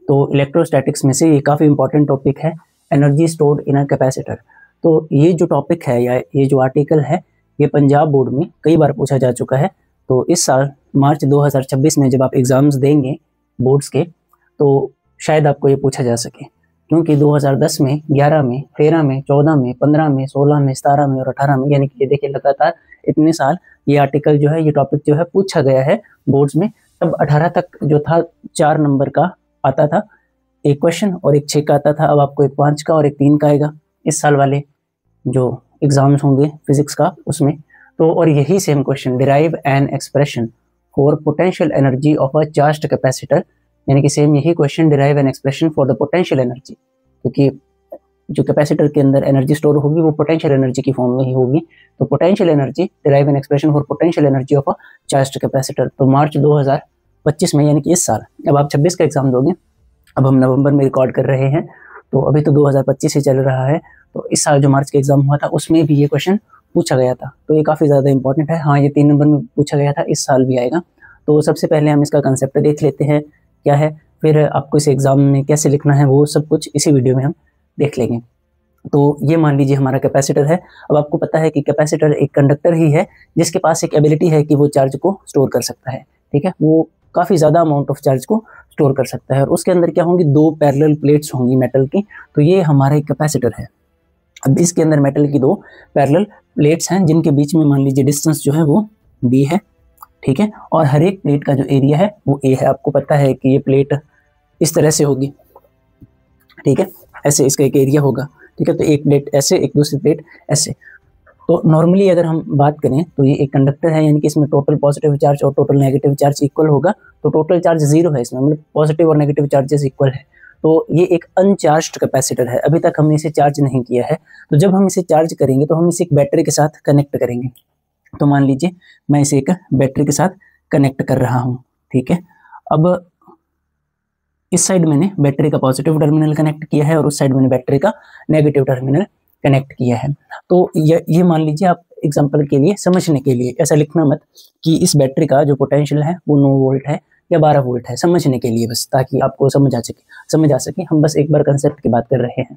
तो इलेक्ट्रोस्टैटिक्स में से ये काफ़ी इंपॉर्टेंट टॉपिक है, energy stored in a capacitor. तो ये जो टॉपिक है या ये जो आर्टिकल है ये पंजाब बोर्ड में कई बार पूछा जा चुका है। तो इस साल मार्च 2026 में जब आप एग्ज़ाम्स देंगे बोर्ड्स के तो शायद आपको ये पूछा जा सके, क्योंकि 2010 में, 11 में, 13 में, 14 में, 15 में, 16 में, 17 में और 18 में, यानी कि ये देखिए लगातार इतने साल ये आर्टिकल जो है, ये टॉपिक जो है पूछा गया है बोर्ड्स में। तब 18 तक जो था 4 नंबर का आता था एक क्वेश्चन और एक 6 का आता था। अब आपको एक 5 का और एक 3 का आएगा इस साल वाले जो एग्जाम्स होंगे फिजिक्स का उसमें। तो और यही same question, derive an expression for potential energy of a charged capacitor, यानी कि सेम यही question, derive an expression for the potential energy, क्योंकि जो कैपेसिटर के अंदर एनर्जी स्टोर होगी वो पोटेंशियल एनर्जी की फॉर्म में ही होगी। तो potential energy, derive an expression for potential energy of a charged capacitor. तो मार्च 2025 में, यानी कि इस साल, अब आप 26 का एग्जाम दोगे, अब हम नवंबर में रिकॉर्ड कर रहे हैं तो अभी तो 2025 ही चल रहा है। तो इस साल जो मार्च का एग्जाम हुआ था उसमें भी ये क्वेश्चन पूछा गया था, तो ये काफ़ी ज़्यादा इंपॉर्टेंट है। हाँ, ये 3 नंबर में पूछा गया था, इस साल भी आएगा। तो सबसे पहले हम इसका कंसेप्ट देख लेते हैं क्या है, फिर आपको इस एग्ज़ाम में कैसे लिखना है वो सब कुछ इसी वीडियो में हम देख लेंगे। तो ये मान लीजिए हमारा कैपेसिटर है। अब आपको पता है कि कैपेसिटर एक कंडक्टर ही है जिसके पास एक एबिलिटी है कि वो चार्ज को स्टोर कर सकता है, ठीक है। वो काफ़ी ज़्यादा अमाउंट ऑफ चार्ज को स्टोर कर सकता है और उसके अंदर क्या होंगी, 2 पैरेलल प्लेट्स होंगी मेटल की। तो ये हमारा एक कैपेसिटर है। अब इसके अंदर मेटल की 2 पैरेलल प्लेट्स हैं जिनके बीच में मान लीजिए डिस्टेंस जो है वो d है, ठीक है। और हर एक प्लेट का जो एरिया है वो a है। आपको पता है कि ये प्लेट इस तरह से होगी, ठीक है, ऐसे इसका एक एरिया होगा, ठीक है। तो एक प्लेट ऐसे, एक दूसरी प्लेट ऐसे। तो नॉर्मली अगर हम बात करें तो ये एक कंडक्टर है, यानी कि इसमें टोटल पॉजिटिव चार्ज और टोटल नेगेटिव चार्ज इक्वल होगा। तो टोटल चार्ज 0 है इसमें, मतलब पॉजिटिव और नेगेटिव चार्जेस इक्वल है। तो ये एक अनचार्ज्ड कैपेसिटर है, अभी तक हमने इसे चार्ज नहीं किया है। तो जब हम इसे चार्ज करेंगे तो हम इसे एक बैटरी के साथ कनेक्ट करेंगे। तो मान लीजिए मैं इसे एक बैटरी के साथ कनेक्ट कर रहा हूँ, ठीक है। अब इस साइड मैंने बैटरी का पॉजिटिव टर्मिनल कनेक्ट किया है और उस साइड मैंने बैटरी का नेगेटिव टर्मिनल कनेक्ट किया है। तो ये मान लीजिए, आप एग्जांपल के लिए, समझने के लिए, ऐसा लिखना मत कि इस बैटरी का जो पोटेंशियल है वो 9 वोल्ट है या 12 वोल्ट है, समझने के लिए बस, ताकि आपको समझ आ सके। हम बस एक बार कंसेप्ट की बात कर रहे हैं,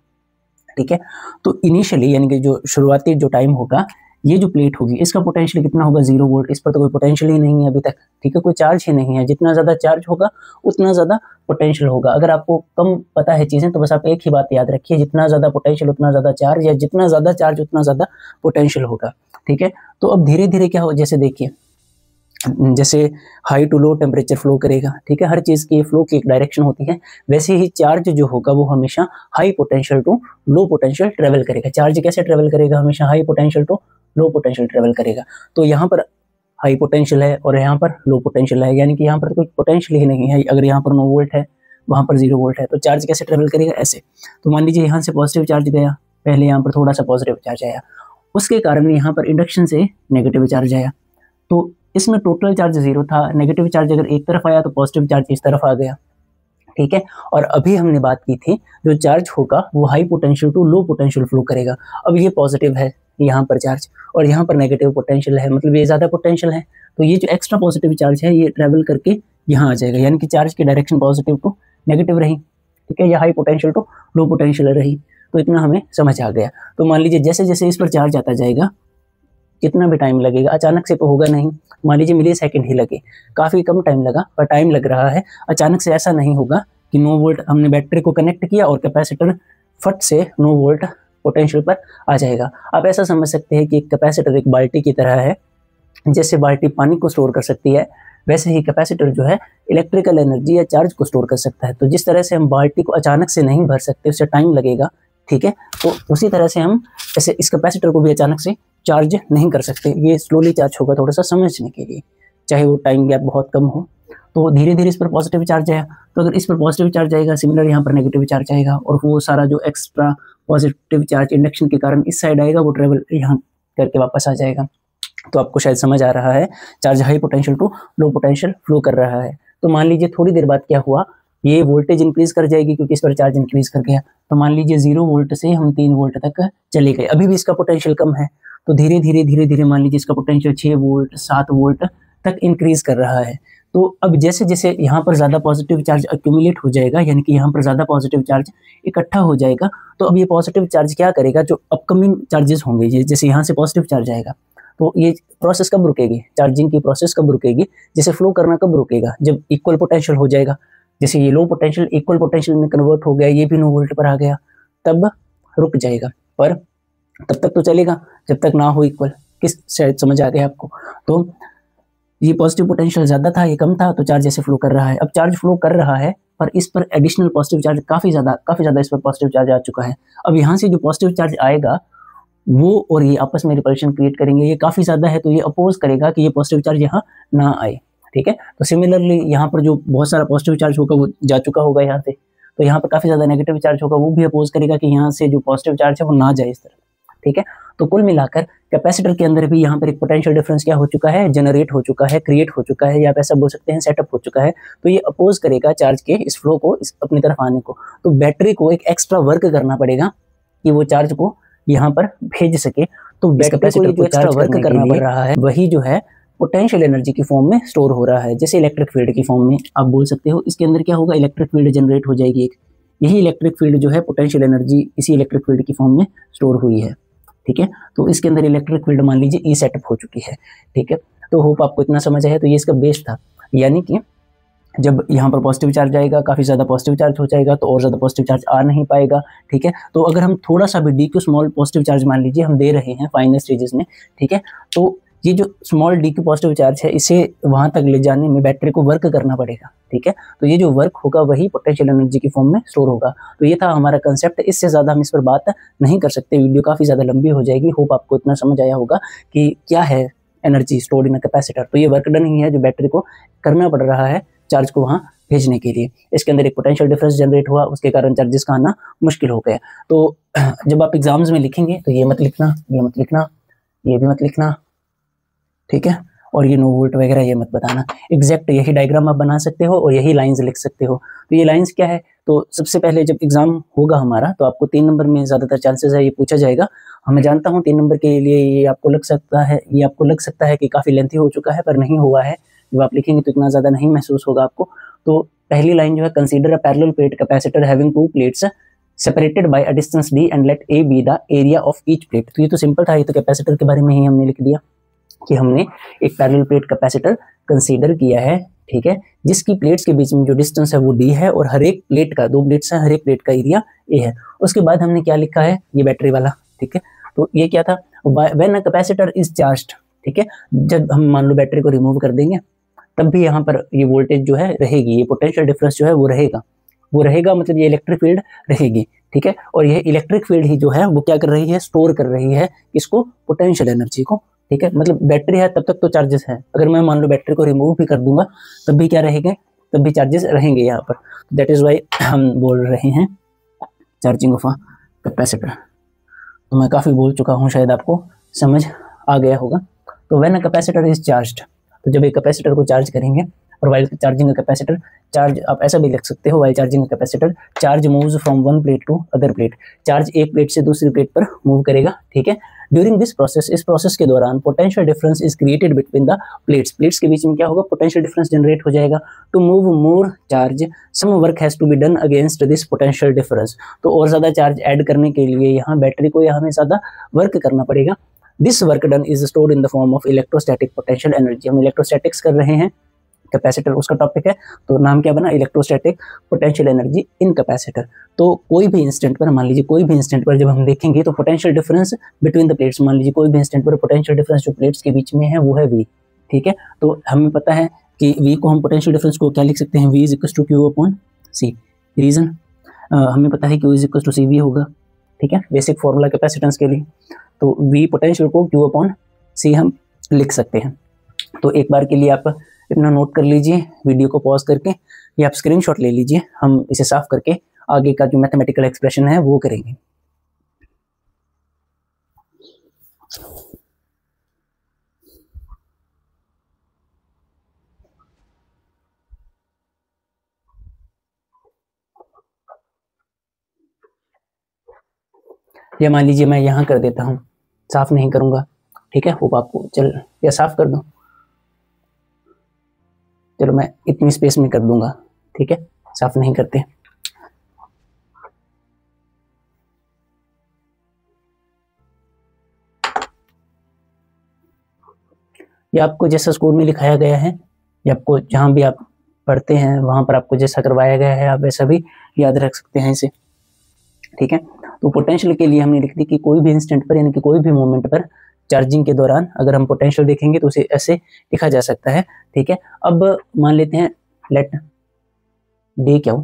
ठीक है। तो इनिशियली, यानी कि जो शुरुआती जो टाइम होगा, ये जो प्लेट होगी इसका पोटेंशियल कितना होगा, 0 वोल्ट। इस पर तो कोई पोटेंशियल ही नहीं है अभी तक, ठीक है, कोई चार्ज ही नहीं है। जितना ज़्यादा चार्ज होगा उतना ज़्यादा पोटेंशियल होगा। अगर आपको कम पता है चीज़ें तो बस आप एक ही बात याद रखिए, जितना ज़्यादा पोटेंशियल उतना ज़्यादा चार्ज, या जितना ज़्यादा चार्ज उतना ज़्यादा पोटेंशियल होगा, ठीक है। तो अब धीरे धीरे क्या हो, जैसे देखिए, जैसे high to low temperature flow करेगा, ठीक है, हर चीज़ की फ्लो की एक डायरेक्शन होती है, वैसे ही चार्ज जो होगा वो हमेशा high potential to low potential travel करेगा। चार्ज कैसे ट्रेवल करेगा, हमेशा high potential to low potential travel करेगा। तो यहाँ पर हाई पोटेंशियल है और यहाँ पर लो पोटेंशियल है, यानी कि यहाँ पर कोई पोटेंशियल ही नहीं है। अगर यहाँ पर 9 वोल्ट है, वहाँ पर 0 वोल्ट है, तो चार्ज कैसे ट्रेवल करेगा, ऐसे। तो मान लीजिए यहाँ से पॉजिटिव चार्ज गया, पहले यहाँ पर थोड़ा सा पॉजिटिव चार्ज आया, उसके कारण यहाँ पर इंडक्शन से नेगेटिव चार्ज आया। तो इसमें टोटल चार्ज 0 था, नेगेटिव चार्ज अगर एक तरफ आया तो पॉजिटिव चार्ज इस तरफ आ गया, ठीक है। और अभी हमने बात की थी जो चार्ज होगा वो high potential to low potential flow करेगा। अब ये पॉजिटिव है यहाँ पर चार्ज और यहाँ पर नेगेटिव पोटेंशियल है, मतलब ये ज़्यादा पोटेंशियल है। तो ये जो एक्स्ट्रा पॉजिटिव चार्ज है ये ट्रेवल करके यहाँ आ जाएगा, यानी कि चार्ज की डायरेक्शन पॉजिटिव टू नेगेटिव रही, ठीक है, या high potential to low potential रही। तो इतना हमें समझ आ गया। तो मान लीजिए जैसे जैसे इस पर चार्ज आता जाएगा, कितना भी टाइम लगेगा, अचानक से तो होगा नहीं, मान लीजिए मिली सेकेंड ही लगे, काफ़ी कम टाइम लगा पर टाइम लग रहा है। अचानक से ऐसा नहीं होगा कि 9 वोल्ट हमने बैटरी को कनेक्ट किया और कैपेसिटर फट से 9 वोल्ट पोटेंशियल पर आ जाएगा। आप ऐसा समझ सकते हैं कि एक कैपेसिटर एक बाल्टी की तरह है। जैसे बाल्टी पानी को स्टोर कर सकती है, वैसे ही कैपेसिटर जो है इलेक्ट्रिकल एनर्जी या चार्ज को स्टोर कर सकता है। तो जिस तरह से हम बाल्टी को अचानक से नहीं भर सकते, उससे टाइम लगेगा, ठीक है, तो उसी तरह से हम ऐसे इस कैपेसिटर को भी अचानक से चार्ज नहीं कर सकते। ये स्लोली चार्ज होगा, थोड़ा सा समझने के लिए, चाहे वो टाइम गैप बहुत कम हो। तो धीरे धीरे इस पर पॉजिटिव चार्ज आया, तो अगर इस पर पॉजिटिव चार्ज आएगा, सिमिलर यहाँ पर नेगेटिव चार्ज आएगा, और वो सारा जो एक्स्ट्रा पॉजिटिव चार्ज इंडक्शन के कारण इस साइड आएगा, वो ट्रेवल यहाँ करके वापस आ जाएगा। तो आपको शायद समझ आ रहा है, charge high potential to low potential flow कर रहा है। तो मान लीजिए थोड़ी देर बाद क्या हुआ, ये वोल्टेज इंक्रीज कर जाएगी क्योंकि इस पर चार्ज इंक्रीज कर गया। तो मान लीजिए 0 वोल्ट से हम 3 वोल्ट तक चले गए, अभी भी इसका पोटेंशियल कम है। तो धीरे धीरे मान लीजिए इसका पोटेंशियल 6 वोल्ट 7 वोल्ट तक इंक्रीज कर रहा है। तो अब जैसे जैसे यहाँ पर ज़्यादा पॉजिटिव चार्ज अक्यूमुलेट हो जाएगा, यानी कि यहाँ पर ज़्यादा पॉजिटिव चार्ज इकट्ठा हो जाएगा, तो अब ये पॉजिटिव चार्ज क्या करेगा, जो अपकमिंग चार्जेस होंगे, जैसे यहाँ से पॉजिटिव चार्ज आएगा, तो ये प्रोसेस कब रुकेगी, चार्जिंग की प्रोसेस कब रुकेगी, जैसे फ्लो करना कब रुकेगा, जब इक्वल पोटेंशियल हो जाएगा। जैसे ये लो पोटेंशियल इक्वल पोटेंशियल में कन्वर्ट हो गया, ये भी 9 वोल्ट पर आ गया, तब रुक जाएगा। पर तब तक तो चलेगा जब तक ना हो इक्वल। किस शायद समझ आ गया आपको। तो ये पॉजिटिव पोटेंशियल ज़्यादा था, ये कम था, तो चार्ज ऐसे फ्लो कर रहा है। अब चार्ज फ्लो कर रहा है, पर इस पर एडिशनल पॉजिटिव चार्ज काफ़ी ज़्यादा इस पर पॉजिटिव चार्ज आ चुका है। अब यहाँ से जो पॉजिटिव चार्ज आएगा वो और ये आपस में रिपल्शन क्रिएट करेंगे, ये काफ़ी ज़्यादा है, तो ये अपोज करेगा कि ये पॉजिटिव चार्ज यहाँ ना आए। ठीक है, तो सिमिलरली यहाँ पर जो बहुत सारा पॉजिटिव चार्ज होगा वो जा चुका होगा यहाँ से, तो यहाँ पर काफ़ी ज़्यादा नेगेटिव चार्ज होगा, वो भी अपोज करेगा कि यहाँ से जो पॉजिटिव चार्ज है वो ना जाए इस तरह। ठीक है, तो कुल मिलाकर कैपेसिटर के अंदर भी यहाँ पर एक पोटेंशियल डिफरेंस क्या हो चुका है, जनरेट हो चुका है, क्रिएट हो चुका है, या आप ऐसा बोल सकते हैं सेटअप हो चुका है। तो ये अपोज करेगा चार्ज के इस फ्लो को, इस अपनी तरफ आने को। तो बैटरी को एक एक्स्ट्रा वर्क करना पड़ेगा कि वो चार्ज को यहाँ पर भेज सके। तो बैटरी को जो एक्स्ट्रा वर्क करना पड़ रहा है वही जो है पोटेंशियल एनर्जी की फॉर्म में स्टोर हो रहा है, जैसे इलेक्ट्रिक फील्ड की फॉर्म में आप बोल सकते हो। इसके अंदर क्या होगा, इलेक्ट्रिक फील्ड जनरेट हो जाएगी एक, यही इलेक्ट्रिक फील्ड जो है पोटेंशियल एनर्जी इसी इलेक्ट्रिक फील्ड की फॉर्म में स्टोर हुई है। ठीक है, तो इसके अंदर इलेक्ट्रिक फील्ड मान लीजिए ई सेटअप हो चुकी है। ठीक है, तो होप आपको इतना समझ आया। तो ये इसका बेस था, यानी कि जब यहाँ पर पॉजिटिव चार्ज आएगा, काफ़ी ज़्यादा पॉजिटिव चार्ज हो जाएगा, तो और ज़्यादा पॉजिटिव चार्ज आ नहीं पाएगा। ठीक है, तो अगर हम थोड़ा सा भी D Q small positive charge मान लीजिए हम दे रहे हैं फाइनल स्टेजेस में, ठीक है, तो ये जो small D Q positive charge है इसे वहाँ तक ले जाने में बैटरी को वर्क करना पड़ेगा। ठीक है, तो ये जो वर्क होगा वही पोटेंशियल एनर्जी की फॉर्म में स्टोर होगा। तो ये था हमारा कंसेप्ट, इससे ज़्यादा हम इस पर बात नहीं कर सकते, वीडियो काफ़ी ज़्यादा लंबी हो जाएगी। होप आपको इतना समझ आया होगा कि क्या है energy stored in a capacitor. तो ये वर्क डन ही है जो बैटरी को करना पड़ रहा है चार्ज को वहाँ भेजने के लिए। इसके अंदर एक पोटेंशियल डिफरेंस जनरेट हुआ, उसके कारण चार्जेस का आना मुश्किल हो गया। तो जब आप एग्जाम्स में लिखेंगे तो ये मत लिखना, ये मत लिखना, ये भी मत लिखना, ठीक है, और ये 9 वोल्ट वगैरह ये मत बताना। एग्जैक्ट यही डायग्राम आप बना सकते हो और यही लाइंस लिख सकते हो। तो ये लाइंस क्या है, तो सबसे पहले जब एग्जाम होगा हमारा तो आपको 3 नंबर में ज़्यादातर चांसेस है ये पूछा जाएगा। मैं जानता हूँ 3 नंबर के लिए ये आपको लग सकता है कि काफ़ी लेंथी हो चुका है, पर नहीं हुआ है। जब आप लिखेंगे तो इतना ज़्यादा नहीं महसूस होगा आपको। तो पहली लाइन जो है, consider a parallel plate capacitor having 2 plates separated by a distance d and let a be the area of each plate. तो ये तो सिंपल था, ये तो कैपेसिटर के बारे में ही हमने लिख दिया कि हमने एक पैरेलल प्लेट कैपेसिटर कंसीडर किया है, ठीक है, जिसकी प्लेट्स के बीच में जो डिस्टेंस है वो d है और हर एक प्लेट का 2 प्लेट्स हैं, हर एक प्लेट का एरिया a है। उसके बाद हमने क्या लिखा है, ये बैटरी वाला, ठीक है, तो ये क्या था, when a capacitor is charged, ठीक है, जब हम मान लो बैटरी को रिमूव कर देंगे तब भी यहाँ पर ये वोल्टेज जो है रहेगी, ये पोटेंशियल डिफरेंस जो है वो रहेगा, मतलब ये इलेक्ट्रिक फील्ड रहेगी। ठीक है, और ये इलेक्ट्रिक फील्ड ही जो है वो क्या कर रही है, स्टोर कर रही है इसको, पोटेंशियल एनर्जी को। ठीक है, मतलब बैटरी है तब तक तो चार्जेस है, अगर मैं मान लो बैटरी को रिमूव भी कर दूंगा तब भी क्या रहेंगे, तब भी चार्जेस रहेंगे यहाँ पर। दैट इज वाई हम बोल रहे हैं चार्जिंग ऑफ अ कैपेसिटर। तो मैं काफ़ी बोल चुका हूँ, शायद आपको समझ आ गया होगा। तो when a capacitor is charged, तो जब एक कैपेसिटर को चार्ज करेंगे, और while charging a capacitor, charge आप ऐसा भी लिख सकते हो, while charging a capacitor charge moves from one plate to other plate, charge एक प्लेट से दूसरी प्लेट पर मूव करेगा। ठीक है, ड्यूरिंग दिस प्रोसेस, इस प्रोसेस के दौरान potential difference is created between the plates के बीच में क्या होगा, पोटेंशियल डिफरेंस जनरेट हो जाएगा। To move more charge some work has to be done against this potential difference, तो और ज़्यादा चार्ज ऐड करने के लिए यहाँ बैटरी को यहाँ हमें ज़्यादा वर्क करना पड़ेगा। This work done is stored in the form of electrostatic potential energy. हम इलेक्ट्रोस्टैटिक्स कर रहे हैं, कैपेसिटर उसका टॉपिक है, तो नाम क्या बना, electrostatic potential energy in capacitor. तो कोई भी इंस्टेंट पर, मान लीजिए कोई भी इंस्टेंट पर जब हम देखेंगे तो potential difference between the plates, मान लीजिए कोई भी इंस्टेंट पर पोटेंशियल डिफरेंस जो प्लेट्स के बीच में है वो है v। ठीक है, तो हमें पता है कि v को हम पोटेंशियल डिफरेंस को क्या लिख सकते हैं, v is equal to Q upon C. Reason हमें पता है कि is equal to C V होगा। ठीक है, बेसिक फॉर्मूला कैपेसिटेंस के लिए, तो v पोटेंशियल को q अपॉन सी हम लिख सकते हैं। तो एक बार के लिए आप इतना नोट कर लीजिए, वीडियो को पॉज करके, या आप स्क्रीनशॉट ले लीजिए, हम इसे साफ करके आगे का जो मैथमेटिकल एक्सप्रेशन है वो करेंगे। या मान लीजिए मैं यहाँ कर देता हूँ, साफ नहीं करूँगा, ठीक है, होप आपको चल, या साफ कर दूँ, चलो मैं इतनी स्पेस में कर दूंगा, ठीक है, साफ नहीं करते। ये आपको जैसा स्कूल में लिखाया गया है, या आपको जहाँ भी आप पढ़ते हैं वहां पर आपको जैसा करवाया गया है आप वैसा भी याद रख सकते हैं इसे, ठीक है। तो पोटेंशियल के लिए हमने लिख दी कि कोई भी इंस्टेंट पर यानी कि कोई भी मोमेंट पर चार्जिंग के दौरान अगर हम पोटेंशियल देखेंगे तो उसे ऐसे लिखा जा सकता है, ठीक है। अब मान लेते हैं लेट डी क्यू,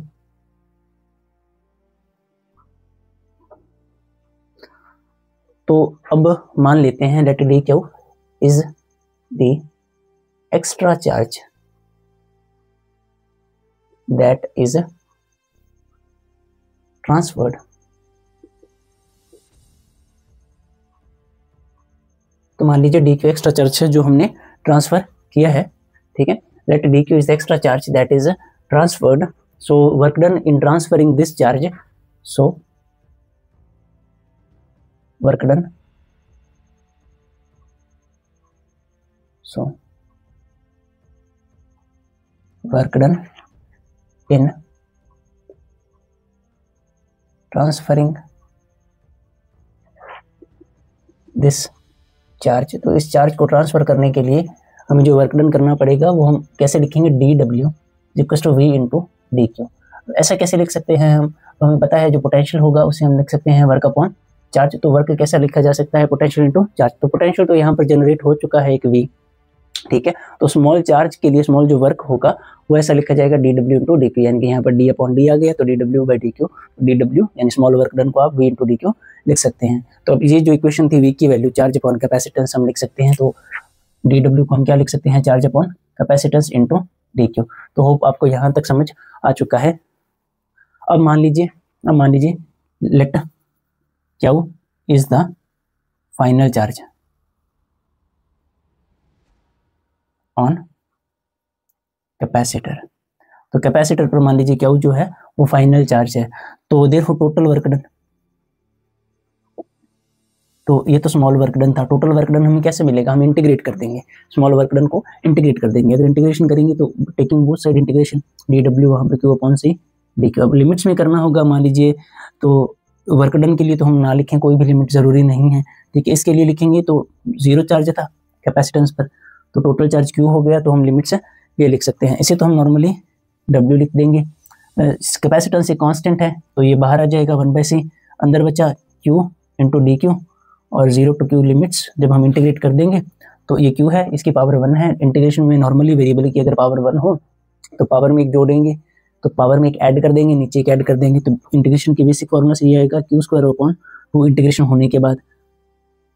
तो अब मान लेते हैं let D Q is the extra charge that is transferred तो मान लीजिए डी क्यू एक्स्ट्रा चार्ज है जो हमने ट्रांसफर किया है, ठीक है। Let D Q is extra charge that is transferred, so work done in transferring this charge, so work done, so work done in transferring this charge। तो इस charge को ट्रांसफर करने के लिए हमें जो वर्क डन करना पड़ेगा वो हम कैसे लिखेंगे, D W equals to V into D Q. ऐसा कैसे लिख सकते हैं हम, हमें पता है जो पोटेंशियल होगा उसे हम लिख सकते हैं वर्क अपॉन चार्ज। तो वर्क कैसा लिखा जा सकता है, पोटेंशियल इंटू चार्ज। तो पोटेंशियल तो यहाँ पर जनरेट हो चुका है एक वी, ठीक है। तो स्मॉल चार्ज के लिए स्मॉल जो वर्क होगा वो ऐसा लिखा जाएगा D W into D Q, यानी कि यहाँ पर डी अपॉन डी आ गया तो D W by D Q, D W यानी स्मॉल वर्क डन को आप वी इंटू डी क्यू लिख सकते हैं। तो अब ये जो इक्वेशन थी वी की वैल्यू चार्ज अपॉन कैपेसिटेंस हम लिख सकते हैं, तो डी डब्ल्यू को हम क्या लिख सकते हैं, charge upon capacitance into D Q. तो होप आपको यहाँ तक समझ आ चुका है। अब मान लीजिए let Q is the final charge on capacitor. तो कैपेसिटर पर मान लीजिए क्यू जो है वो फाइनल चार्ज है, तो देयरफॉर टोटल वर्क डन, तो ये तो स्मॉल वर्क डन था, टोटल वर्क डन हमें कैसे मिलेगा, हम इंटीग्रेट कर देंगे, स्मॉल वर्क डन को इंटीग्रेट कर देंगे। अगर इंटीग्रेशन करेंगे तो taking both side integration, D W वहाँ पे Q upon C D Q. अब लिमिट्स में करना होगा, मान लीजिए तो वर्क डन के लिए तो हम ना लिखें, कोई भी लिमिट जरूरी नहीं है, ठीक है। इसके लिए लिखेंगे तो जीरो चार्ज था कैपेसिटेंस पर, तो टोटल चार्ज क्यू हो गया, तो हम लिमिट से ये लिख सकते हैं। इसे तो हम नॉर्मली डब्ल्यू लिख देंगे, कैपेसिटेंस एक कांस्टेंट है तो ये बाहर आ जाएगा 1/c, अंदर बचा क्यू इंटू डी क्यू, और जीरो टू क्यू लिमिट्स जब हम इंटीग्रेट कर देंगे तो ये क्यू है, इसकी पावर 1 है। इंटीग्रेशन में नॉर्मली वेरिएबल की अगर पावर 1 हो तो पावर में एक जोड़ेंगे, तो पावर में एक ऐड कर देंगे, नीचे एक ऐड कर देंगे, तो इंटीग्रेशन की बेसिक फॉर्मूला से ये आएगा क्यू स्क्वायर अपॉन 2 इंटीग्रेशन होने के बाद,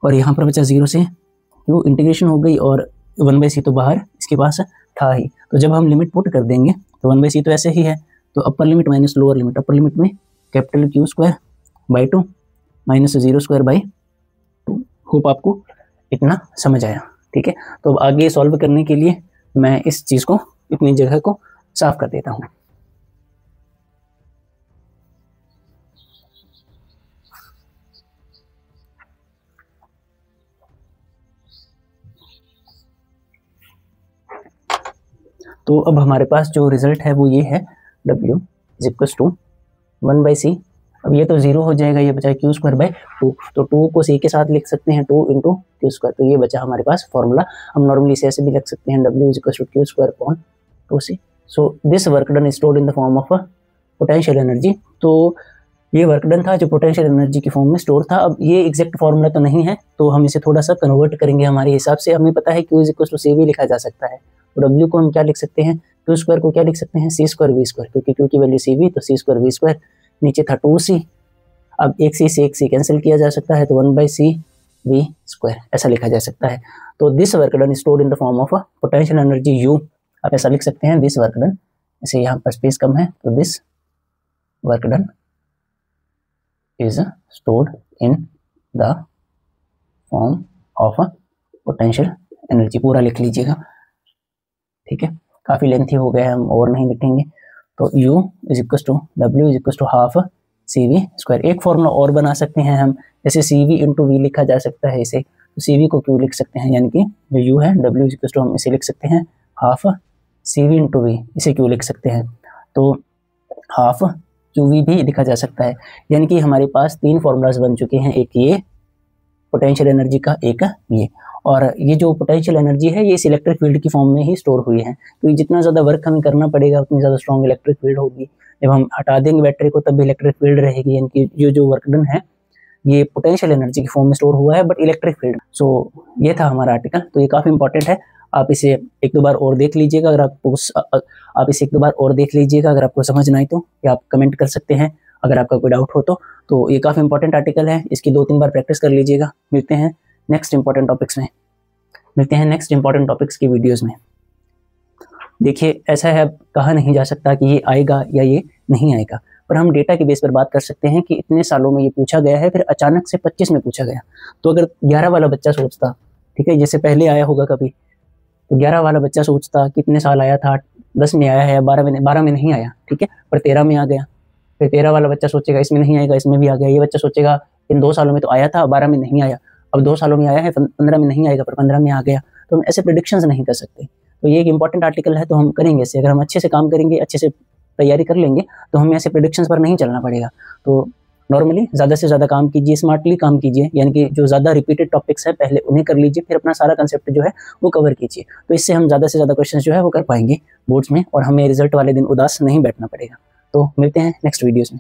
और यहाँ पर बचा 0 से क्यू, इंटीग्रेशन हो गई और 1/c तो बाहर इसके पास था ही। तो जब हम लिमिट पुट कर देंगे तो 1/c तो ऐसे ही है, तो upper limit minus lower limit, upper limit में capital Q square by 2 minus 0 square by 2। Hope आपको इतना समझ आया, ठीक है। तो अब आगे सॉल्व करने के लिए मैं इस चीज़ को, इतनी जगह को साफ कर देता हूँ। तो अब हमारे पास जो रिजल्ट है वो ये है, W is equals to 1/c। अब ये तो 0 हो जाएगा, ये बचा क्यू स्क्वायर बाई 2, तो 2 को c के साथ लिख सकते हैं 2 इंटू क्यू स्क्वायर, तो ये बचा हमारे पास फॉर्मूला। हम नॉर्मली इसे ऐसे भी लिख सकते हैं, W is equals to Q square upon 2c। So this work done is stored in the form of potential energy. तो ये वर्क डन था जो पोटेंशियल एनर्जी की फॉर्म में स्टोर था। अब ये एग्जैक्ट फॉर्मूला तो नहीं है, तो हम इसे थोड़ा सा कन्वर्ट करेंगे हमारे हिसाब से। हमें पता है क्यू इज इक्वल्स टू सी भी लिखा जा सकता है, तो डब्ल्यू को हम क्या लिख सकते हैं, क्यू स्क्वायर को क्या लिख सकते हैं, सी स्क्वायर वी स्क्वायर, क्योंकि क्यू की वैल्यू सी वी, तो सी स्क्वायर वी स्क्वायर, नीचे था 2c। अब एक सी से एक सी कैंसिल किया जा सकता है, तो 1/c वी स्क्वायर ऐसा लिखा जा सकता है। तो this work done stored in the form of potential energy you, आप ऐसा लिख सकते हैं, दिस वर्क डन, ऐसे यहाँ पर स्पेस कम है, तो this work done is stored in the form of potential energy। पूरा लिख लीजिएगा, ठीक है, काफ़ी लेंथी हो गया है, हम और नहीं लिखेंगे। तो U is equal to W is equal to half C V square. एक फॉर्मूला और बना सकते हैं हम, जैसे सी वी इंटू वी लिखा जा सकता है इसे, तो सी वी को क्यों लिख सकते हैं, यानी कि जो U है W इज इक्वल टू हम इसे लिख सकते हैं हाफ CV इंटू वी, इसे क्यू लिख सकते हैं। तो हाफ QV भी लिखा जा सकता है। यानी कि हमारे पास 3 फॉर्मूलाज बन चुके हैं, एक ये पोटेंशियल एनर्जी का, एक ये। और ये जो पोटेंशियल एनर्जी है ये इस इलेक्ट्रिक फील्ड की फॉर्म में ही स्टोर हुई है। तो ये जितना ज़्यादा वर्क हमें करना पड़ेगा उतनी ज़्यादा स्ट्रॉन्ग इलेक्ट्रिक फील्ड होगी। जब हम हटा देंगे बैटरी को तब भी इलेक्ट्रिक फील्ड रहेगी। यानी कि जो वर्क डन है ये पोटेंशियल एनर्जी की फॉर्म में स्टोर हुआ है, बट इलेक्ट्रिक फील्ड। सो ये था हमारा आर्टिकल। तो ये काफ़ी इंपॉर्टेंट है, आप इसे एक दो बार और देख लीजिएगा। अगर आपको आप इसे एक दो बार और देख लीजिएगा, अगर आपको समझ ना आए तो, या आप कमेंट कर सकते हैं अगर आपका कोई डाउट हो तो ये काफ़ी इंपॉर्टेंट आर्टिकल है, इसकी 2-3 बार प्रैक्टिस कर लीजिएगा। मिलते हैं नेक्स्ट इंपॉर्टेंट टॉपिक्स में, मिलते हैं नेक्स्ट इंपॉर्टेंट टॉपिक्स की वीडियोज़ में। देखिए ऐसा है, कहा नहीं जा सकता कि ये आएगा या ये नहीं आएगा, पर हम डेटा के बेस पर बात कर सकते हैं कि इतने सालों में ये पूछा गया है, फिर अचानक से 25 में पूछा गया। तो अगर 11 वाला बच्चा सोचता, ठीक है, जैसे पहले आया होगा कभी, तो 11 वाला बच्चा सोचता कितने साल आया था, 10 में आया है, 12 में नहीं आया, ठीक है, पर 13 में आ गया। फिर 13 वाला बच्चा सोचेगा इसमें नहीं आएगा, इसमें भी आ गया। ये बच्चा सोचेगा इन 2 सालों में तो आया था, 12 में नहीं आया, अब 2 सालों में आया है, 15 में नहीं आएगा, पर 15 में आ गया। तो हम ऐसे प्रेडिक्शंस नहीं कर सकते। तो ये एक इंपॉर्टेंट आर्टिकल है, तो हम करेंगे इसे। अगर हम अच्छे से काम करेंगे, अच्छे से तैयारी कर लेंगे, तो हमें ऐसे प्रेडिक्शंस पर नहीं चलना पड़ेगा। तो नॉर्मली ज़्यादा से ज़्यादा काम कीजिए, स्मार्टली काम कीजिए, यानी कि जो ज़्यादा रिपीटेड टॉपिक्स है पहले उन्हें कर लीजिए, फिर अपना सारा कंसेप्ट जो है वो कवर कीजिए। तो इससे हम ज़्यादा से ज़्यादा क्वेश्चन जो है वो कर पाएंगे बोर्ड्स में, और हमें रिजल्ट वाले दिन उदास नहीं बैठना पड़ेगा। तो मिलते हैं नेक्स्ट वीडियोज़ में।